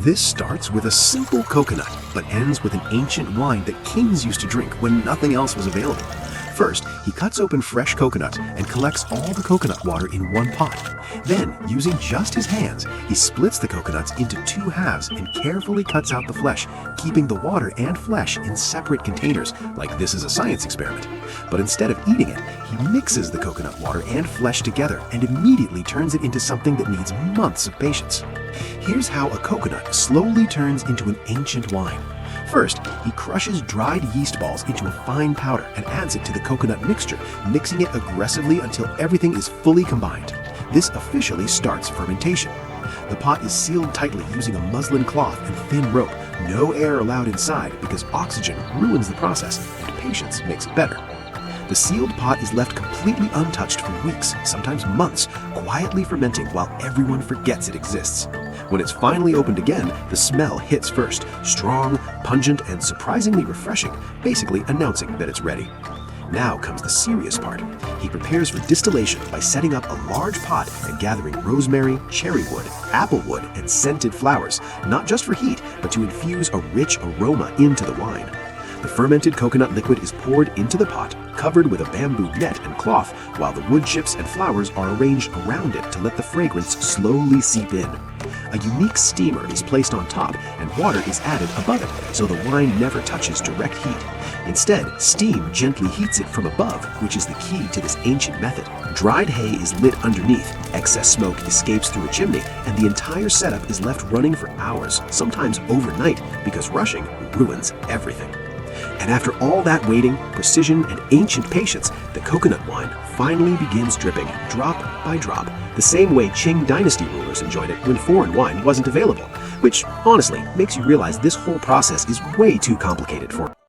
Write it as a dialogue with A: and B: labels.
A: This starts with a simple coconut, but ends with an ancient wine that kings used to drink when nothing else was available. First, he cuts open fresh coconuts and collects all the coconut water in one pot. Then, using just his hands, he splits the coconuts into two halves and carefully cuts out the flesh, keeping the water and flesh in separate containers, like this is a science experiment. But instead of eating it, he mixes the coconut water and flesh together and immediately turns it into something that needs months of patience. Here's how a coconut slowly turns into an ancient wine. First, he crushes dried yeast balls into a fine powder and adds it to the coconut mixture, mixing it aggressively until everything is fully combined. This officially starts fermentation. The pot is sealed tightly using a muslin cloth and thin rope. No air allowed inside because oxygen ruins the process and patience makes it better. The sealed pot is left completely untouched for weeks, sometimes months, quietly fermenting while everyone forgets it exists. When it's finally opened again, the smell hits first, strong, pungent, and surprisingly refreshing, basically announcing that it's ready. Now comes the serious part. He prepares for distillation by setting up a large pot and gathering rosemary, cherry wood, apple wood, and scented flowers, not just for heat, but to infuse a rich aroma into the wine. The fermented coconut liquid is poured into the pot, covered with a bamboo net and cloth, while the wood chips and flowers are arranged around it to let the fragrance slowly seep in. A unique steamer is placed on top and water is added above it, so the wine never touches direct heat. Instead, steam gently heats it from above, which is the key to this ancient method. Dried hay is lit underneath, excess smoke escapes through a chimney, and the entire setup is left running for hours, sometimes overnight, because rushing ruins everything. And after all that waiting, precision, and ancient patience, the coconut wine finally begins dripping, drop by drop, the same way Qing dynasty rulers enjoyed it when foreign wine wasn't available, which honestly makes you realize this whole process is way too complicated for